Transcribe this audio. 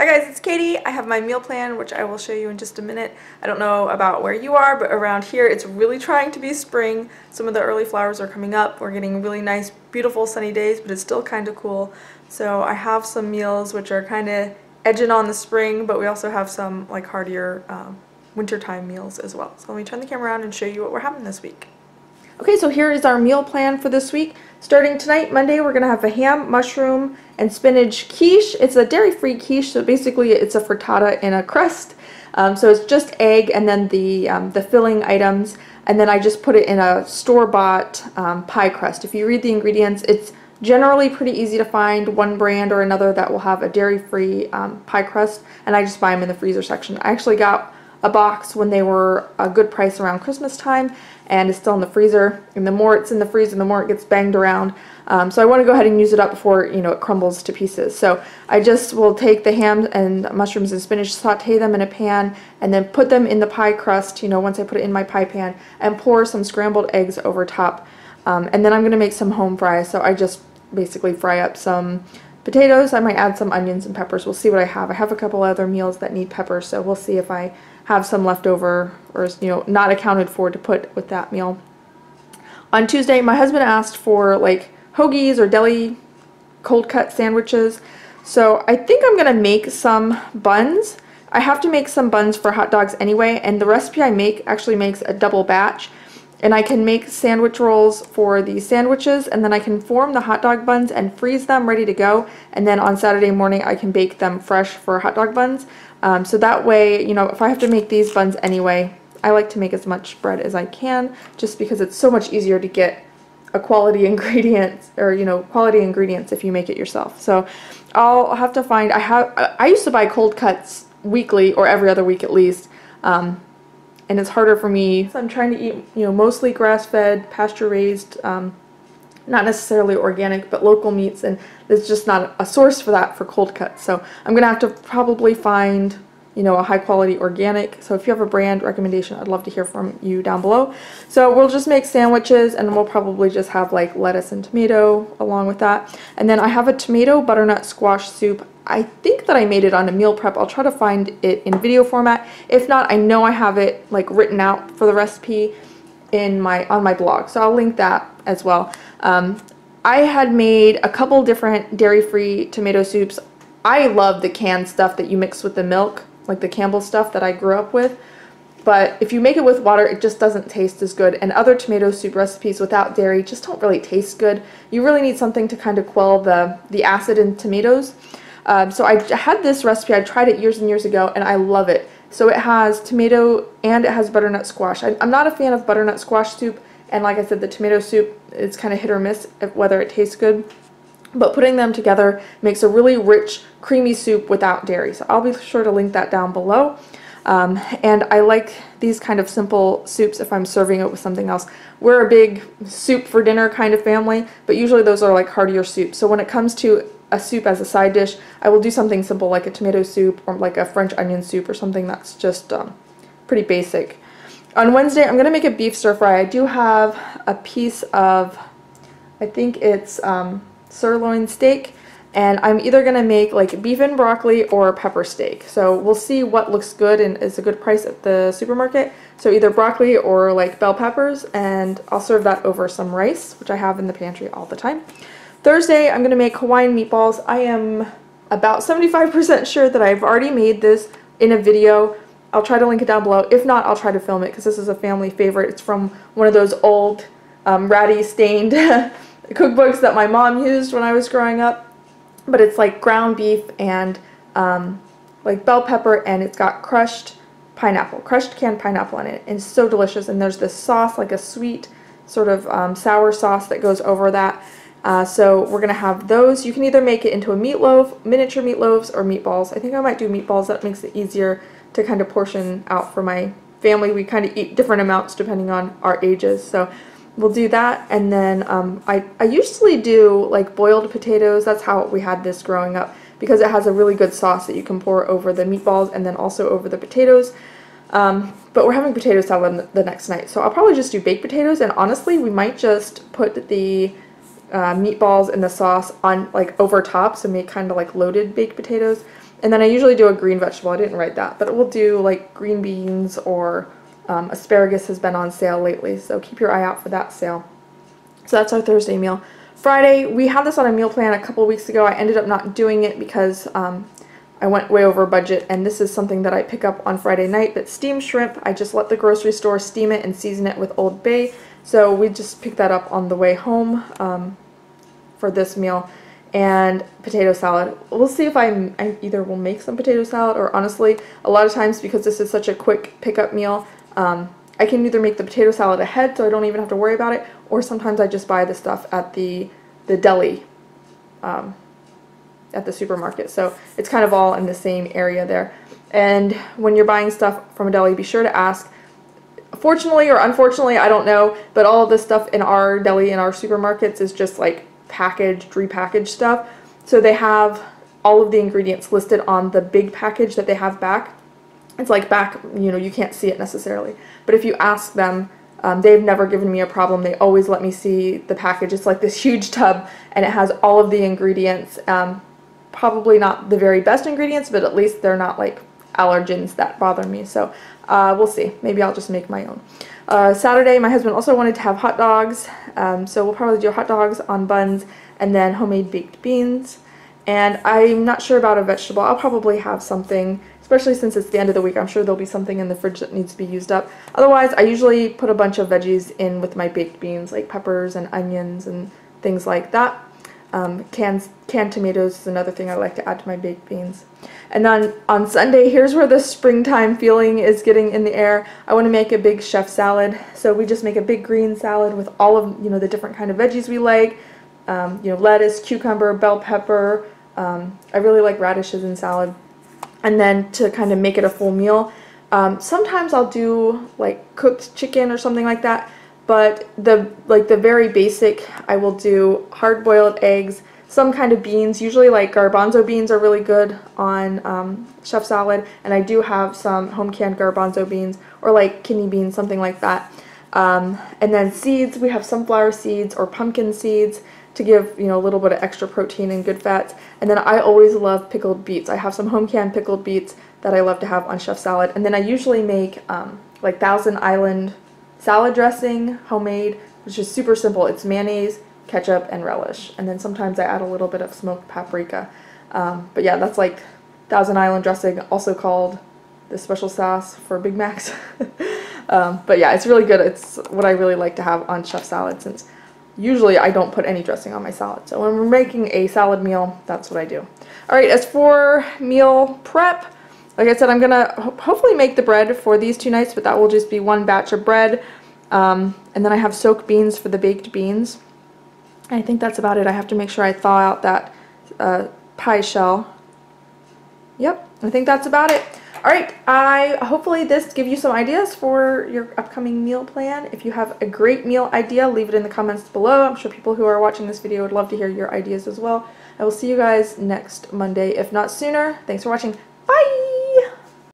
Hi guys, it's Katie. I have my meal plan, which I will show you in just a minute. I don't know about where you are, but around here it's really trying to be spring. Some of the early flowers are coming up. We're getting really nice, beautiful sunny days, but it's still kind of cool. So I have some meals which are kind of edging on the spring, but we also have some like heartier wintertime meals as well. So let me turn the camera around and show you what we're having this week. Okay, so here is our meal plan for this week. Starting tonight, Monday, we're going to have a ham, mushroom, and spinach quiche. It's a dairy-free quiche, so basically it's a frittata in a crust. So it's just egg and then the filling items, and then I just put it in a store-bought pie crust. If you read the ingredients, it's generally pretty easy to find one brand or another that will have a dairy-free pie crust, and I just buy them in the freezer section. I actually got a box when they were a good price around Christmas time, and it's still in the freezer, and the more it's in the freezer, the more it gets banged around. So I want to go ahead and use it up before, you know, it crumbles to pieces. So I just will take the ham and mushrooms and spinach, saute them in a pan, and then put them in the pie crust, you know, once I put it in my pie pan, and pour some scrambled eggs over top. And then I'm going to make some home fries, so I just basically fry up some potatoes. I might add some onions and peppers. We'll see what I have. I have a couple other meals that need peppers, so we'll see if I have some left over or, you know, not accounted for to put with that meal. On Tuesday, my husband asked for like hoagies or deli cold cut sandwiches, so I think I'm gonna make some buns. I have to make some buns for hot dogs anyway, and the recipe I make actually makes a double batch, and I can make sandwich rolls for the sandwiches, and then I can form the hot dog buns and freeze them ready to go, and then on Saturday morning I can bake them fresh for hot dog buns. So that way, you know, if I have to make these buns anyway, I like to make as much bread as I can, just because it's so much easier to get a quality ingredients, or, you know, quality ingredients if you make it yourself. So I'll have to find, I used to buy cold cuts weekly or every other week at least, and it's harder for me. So I'm trying to eat, you know, mostly grass-fed, pasture-raised, not necessarily organic, but local meats, and there's just not a source for that for cold cuts. So I'm gonna have to probably find, you know, a high quality organic. So if you have a brand recommendation, I'd love to hear from you down below. So we'll just make sandwiches, and we'll probably just have like lettuce and tomato along with that. And then I have a tomato butternut squash soup. I think that I made it on a meal prep. I'll try to find it in video format. If not, I know I have it like written out for the recipe in on my blog, so I'll link that as well. I had made a couple different dairy-free tomato soups. I love the canned stuff that you mix with the milk, like the Campbell stuff that I grew up with, but if you make it with water, it just doesn't taste as good, and other tomato soup recipes without dairy just don't really taste good. You really need something to kind of quell the acid in tomatoes. So I had this recipe. I tried it years and years ago, and I love it. So it has tomato and it has butternut squash. I'm not a fan of butternut squash soup, and like I said, the tomato soup, it's kind of hit or miss whether it tastes good. But putting them together makes a really rich, creamy soup without dairy. So I'll be sure to link that down below. And I like these kind of simple soups if I'm serving it with something else. We're a big soup for dinner kind of family, but usually those are like heartier soups. So when it comes to a soup as a side dish, I will do something simple like a tomato soup or like a French onion soup or something that's just pretty basic. On Wednesday, I'm going to make a beef stir fry. I do have a piece of, I think it's sirloin steak, and I'm either going to make like beef and broccoli or pepper steak. So we'll see what looks good and is a good price at the supermarket. So either broccoli or like bell peppers, and I'll serve that over some rice, which I have in the pantry all the time. Thursday, I'm going to make Hawaiian meatballs. I am about 75% sure that I've already made this in a video. I'll try to link it down below. If not, I'll try to film it because this is a family favorite. It's from one of those old ratty stained cookbooks that my mom used when I was growing up. But it's like ground beef and like bell pepper, and it's got crushed pineapple, crushed canned pineapple in it. And it's so delicious. And there's this sauce, like a sweet sort of sour sauce that goes over that. So we're going to have those. You can either make it into a meatloaf, miniature meatloaves, or meatballs. I think I might do meatballs. That makes it easier to kind of portion out for my family. We kind of eat different amounts depending on our ages. So we'll do that. And then I usually do like boiled potatoes. That's how we had this growing up, because it has a really good sauce that you can pour over the meatballs and then also over the potatoes. But we're having potato salad the next night. So I'll probably just do baked potatoes, and honestly, we might just put the meatballs and the sauce on like over top, so make kind of like loaded baked potatoes. And then I usually do a green vegetable. I didn't write that, but we'll do like green beans, or asparagus has been on sale lately, so keep your eye out for that sale. So that's our Thursday meal. Friday, we had this on a meal plan a couple weeks ago. I ended up not doing it because I went way over budget, and this is something that I pick up on Friday night, but steamed shrimp. I just let the grocery store steam it and season it with Old Bay, so we just picked that up on the way home for this meal. And potato salad. We'll see if I either will make some potato salad, or honestly, a lot of times, because this is such a quick pickup meal, I can either make the potato salad ahead so I don't even have to worry about it, or sometimes I just buy the stuff at the deli at the supermarket. So it's kind of all in the same area there. And when you're buying stuff from a deli, be sure to ask. Fortunately or unfortunately, I don't know, but all of this stuff in our deli, in our supermarkets, is just like packaged, repackaged stuff. So they have all of the ingredients listed on the big package that they have back. It's like back, you know, you can't see it necessarily. But if you ask them, they've never given me a problem. They always let me see the package. It's like this huge tub, and it has all of the ingredients. Probably not the very best ingredients, but at least they're not like allergens that bother me. So we'll see. Maybe I'll just make my own. Saturday, my husband also wanted to have hot dogs, so we'll probably do hot dogs on buns and then homemade baked beans. And I'm not sure about a vegetable. I'll probably have something, especially since it's the end of the week. I'm sure there'll be something in the fridge that needs to be used up. Otherwise, I usually put a bunch of veggies in with my baked beans, like peppers and onions and things like that. Canned tomatoes is another thing I like to add to my baked beans. And then on Sunday, here's where the springtime feeling is getting in the air. I want to make a big chef salad. So we just make a big green salad with all of, you know, the different kind of veggies we like. You know, lettuce, cucumber, bell pepper. I really like radishes in salad. And then to kind of make it a full meal, sometimes I'll do like cooked chicken or something like that. But the very basic, I will do hard-boiled eggs, some kind of beans. Usually like garbanzo beans are really good on chef salad, and I do have some home-canned garbanzo beans, or like kidney beans, something like that. And then seeds, we have sunflower seeds or pumpkin seeds to give, you know, a little bit of extra protein and good fats. And then I always love pickled beets. I have some home-canned pickled beets that I love to have on chef salad. And then I usually make like Thousand Island salad dressing, homemade, which is super simple. It's mayonnaise, ketchup, and relish. And then sometimes I add a little bit of smoked paprika. But yeah, that's like Thousand Island dressing, also called the special sauce for Big Macs. But yeah, it's really good. It's what I really like to have on chef salad, since usually I don't put any dressing on my salad. So when we're making a salad meal, that's what I do. Alright, as for meal prep, like I said, I'm going to hopefully make the bread for these 2 nights, but that will just be one batch of bread. And then I have soaked beans for the baked beans. I think that's about it. I have to make sure I thaw out that pie shell. Yep, I think that's about it. Alright, hopefully this gives you some ideas for your upcoming meal plan. If you have a great meal idea, leave it in the comments below. I'm sure people who are watching this video would love to hear your ideas as well. I will see you guys next Monday, if not sooner. Thanks for watching. Bye!